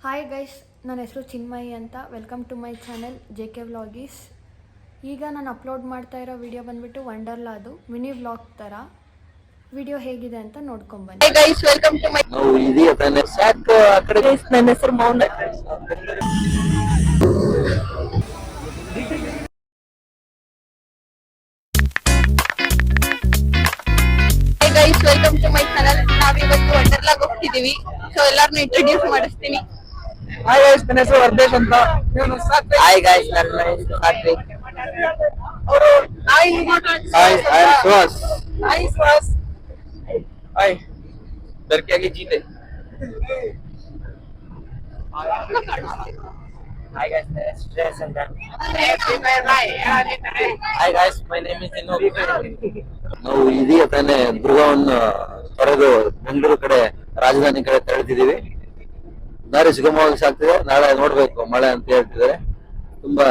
Hi guys, ನನ್ನ ಹೆಸರು ಚಿನ್ಮಯಿ ಅಂತ. Welcome to my channel JK vlogies. ಈಗ ನಾನು ಅಪ್ಲೋಡ್ ಮಾಡ್ತಾ ಇರೋ ವಿಡಿಯೋ ಬಂದುಬಿಟ್ಟು ವಂಡರ್ಲಾದು ಮಿನಿ ವ್ಲಾಗ್ ಥರ. ವಿಡಿಯೋ ಹೇಗಿದೆ ಅಂತ ನೋಡ್ಕೊಂಬನ್ನಿ. Hi guys, welcome to my ನನ್ನ ಹೆಸರು Mouna. Hi guys, welcome to my channel. ನಾವಿವತ್ತು ವಂಡರ್ಲಾಗ್ ಹೋಗ್ತಿದೀವಿ. ಸೊ ಎಲ್ಲಾರನ್ನೂ ಇಂಟ್ರೊಡ್ಯೂಸ್ ಮಾಡಿಸ್ತೀನಿ. ಹಾಯ್ ಗೈಸ್, ನನ್ನ ಹೆಸರು ವರ್ದೇಶ್ ಅಂತ. ಹಾಯ್ ಗೈಸ್, ನನ್ನ ಹೆಸರು ಸಾತ್ವಿಕ್. ಅವರು hi hi I am Suhas. Hi Suhas. Hi ದರ್ಕಿಯಾಗಿ ಜೀತೆ. ಹಾಯ್ ಗೈಸ್, ಸ್ಟ್ರೆಸ್ ಅಂತ. Hi guys, my name is ಇನೋ. ನಾವು ಇದೀಗ ತಾನೇ ದುರ್ಗವನ್ನು ತೊರೆದು ಬೆಂಗಳೂರು ಕಡೆ ರಾಜಧಾನಿ ಕಡೆ ತೆರಳುತ್ತಿದ್ದೀವಿ. ದಾರಿ ಸುಗಮವಾಗಿ ಸಾಗ್ತಿದೆ. ನಾಳೆ ನೋಡ್ಬೇಕು ಮಳೆ ಅಂತ ಹೇಳ್ತಿದ್ದಾರೆ. ತುಂಬಾ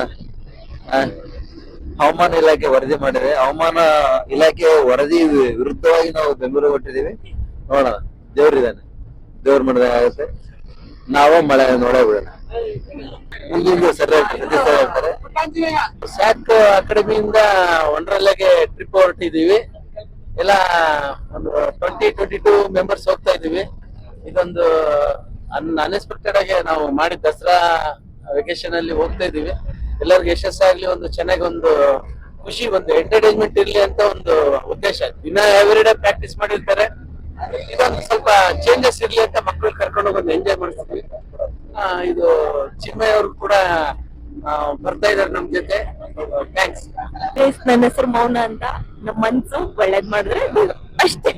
ಹವಾಮಾನ ಇಲಾಖೆ ವರದಿ ಮಾಡಿದೆ. ಹವಾಮಾನ ಇಲಾಖೆ ವರದಿ ವಿರುದ್ಧವಾಗಿ ನಾವು ಬೆಂಗಳೂರಿಗೆ ಹೊಟ್ಟಿದೀವಿ. ನೋಡೋಣ, ದೇವ್ರಿದ್ದಾನೆ, ದೇವ್ರ ಮಾಡಿದಾಗ ಆಗುತ್ತೆ. ನಾವೇ ಮಳೆ ನೋಡೇ ಬಿಡೋಣ. ಮುಂದಿನ ಸರಿ ಹೇಳ್ತಾರೆ. ಸ್ಯಾಕ್ ಅಕಾಡೆಮಿಯಿಂದ ವಂಡರ್ಲಾಗೆ ಟ್ರಿಪ್ ಹೊರಟಿದೀವಿ. ಎಲ್ಲ ಒಂದು 20-22 ಮೆಂಬರ್ಸ್ ಹೋಗ್ತಾ ಇದೀವಿ. ಇದೊಂದು ಅನ್ಎಕ್ಸ್ಪೆಕ್ಟೆಡ್ ಆಗಿ ನಾವು ಮಾಡಿದ ದಸರಾ ವೆಕೇಶನ್ ಅಲ್ಲಿ ಹೋಗ್ತಾ ಇದೀವಿ. ಎಲ್ಲರಿಗೂ ಯಶಸ್ಸಾಗ್ಲಿ, ಒಂದು ಚೆನ್ನಾಗಿ ಒಂದು ಖುಷಿ, ಒಂದು ಎಂಟರ್ಟೈನ್ಮೆಂಟ್ ಇರ್ಲಿ ಅಂತ ಒಂದು ಉದ್ದೇಶ. ದಿನ ಎವ್ರಿ ಡೇ ಪ್ರಾಕ್ಟೀಸ್ ಮಾಡಿರ್ತಾರೆ. ಇದೊಂದು ಸ್ವಲ್ಪ ಚೇಂಜಸ್ ಇರ್ಲಿ ಅಂತ ಮಕ್ಕಳು ಕರ್ಕೊಂಡು ಹೋಗಿ ಒಂದು ಎಂಜಾಯ್ ಮಾಡ್ತಿದ್ವಿ. ಇದು ಚಿನ್ಮಯ್ ಅವ್ರು ಕೂಡ ಬರ್ತಾ ಇದಾರೆ ನಮ್ ಜೊತೆ. ಥ್ಯಾಂಕ್ಸ್. ನನ್ನ ಹೆಸರು ಮೌನ ಅಂತ. ನಮ್ಮ ಮನ್ಸು ಒಳ್ಳೇದ್ ಮಾಡಿದ್ರೆ ಅಷ್ಟೇ.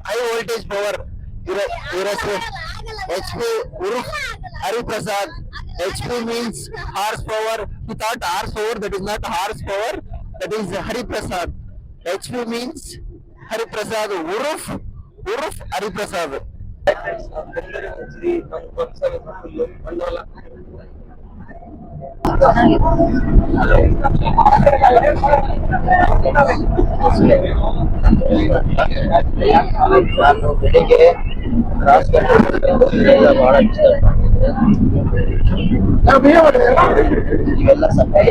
High voltage power HP Uruf Hariprasad. HP means horsepower. He thought horsepower, that is not horsepower, that is Hariprasad. HP means Hariprasad. Uruf Hariprasad. ನಾನು ಬೆಳಿಗ್ಗೆ ಕ್ರಾಸ್ ಕಂಟ್ರಿ ಬಹಳ ಇಷ್ಟ. ಇವೆಲ್ಲ ಸಪ್ಲೈ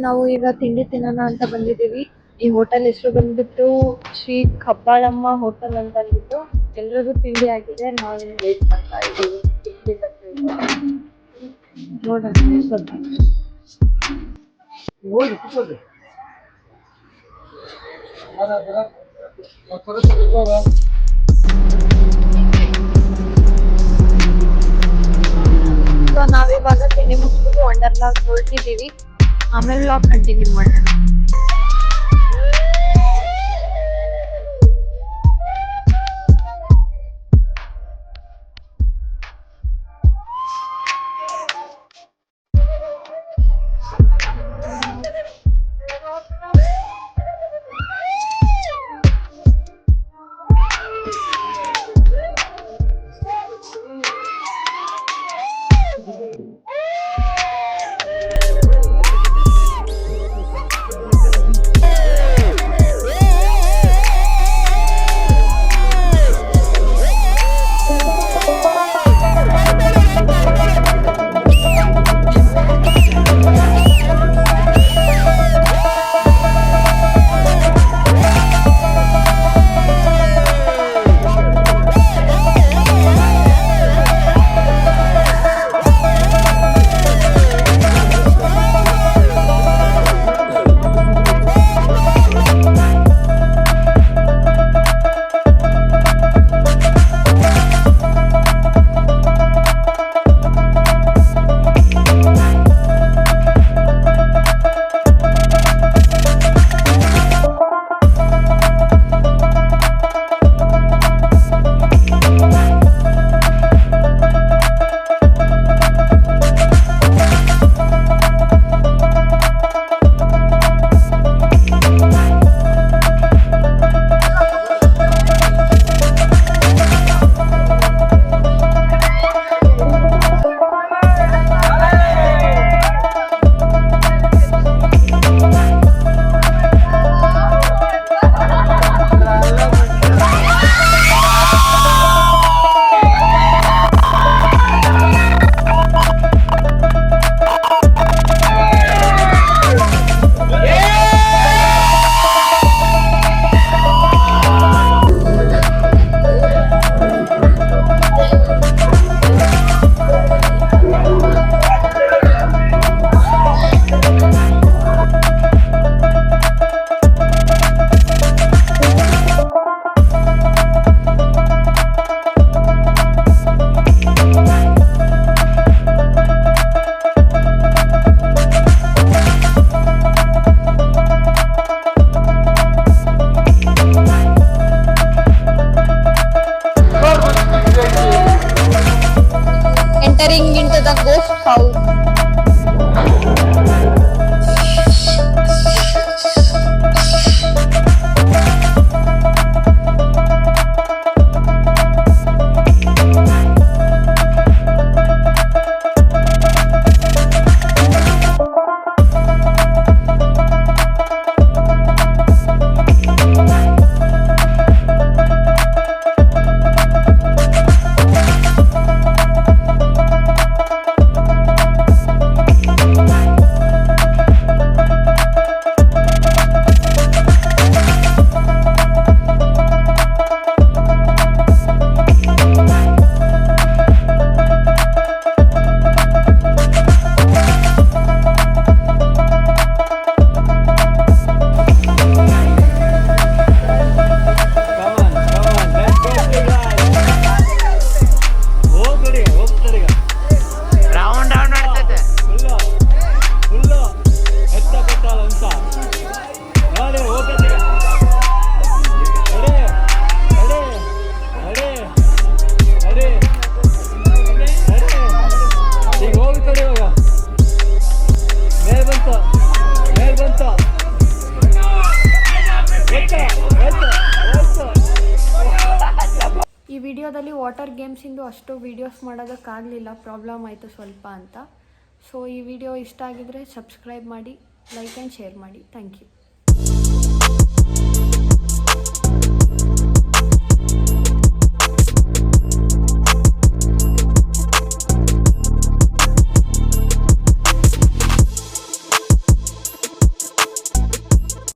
ನಾವು ಈಗ ತಿಂಡಿ ತಿನ್ನೋಣ ಅಂತ ಬಂದಿದ್ದೀವಿ. ಈ ಹೋಟೆಲ್ ಹೆಸರು ಬಂದ್ಬಿಟ್ಟು ಶ್ರೀ ಕಬ್ಬಾಳಮ್ಮ ಹೋಟೆಲ್ ಅಂತ ಅಂದ್ಬಿಟ್ಟು. ಎಲ್ರಿಗೂ ತಿಂಡಿ ಆಗಿದೆ, ನಾವಿನ್ನು ವೇಟ್ ಮಾಡ್ತಾ ಇದ್ದೀವಿ ತಿಂಡಿ ಬರ್ತೀವಿ. ನೋಡೋಣ ಸ್ವಲ್ಪ. ಸೊ ನಾವಿವಾಗ ತಿಂಡಿ ಮುಗಿಸ್ಬಿಟ್ಟು ವಂಡರ್ಲಾ ಹೊರಟಿದ್ದೀವಿ. ಆಮೇಲೆ ವ್ಲಾಗ್ ಕಂಟಿನ್ಯೂ ಮಾಡೋಣ. Entering into the ghost house. ಈ ವಿಡಿಯೋದಲ್ಲಿ ವಾಟರ್ ಗೇಮ್ಸಿಂದು ಅಷ್ಟು ವೀಡಿಯೋಸ್ ಮಾಡೋದಕ್ಕಾಗಲಿಲ್ಲ, ಪ್ರಾಬ್ಲಮ್ ಆಯಿತು ಸ್ವಲ್ಪ ಅಂತ. ಸೊ ಈ ವಿಡಿಯೋ ಇಷ್ಟ ಆಗಿದ್ರೆ ಸಬ್ಸ್ಕ್ರೈಬ್ ಮಾಡಿ, ಲೈಕ್ ಆ್ಯಂಡ್ ಶೇರ್ ಮಾಡಿ. Thank you.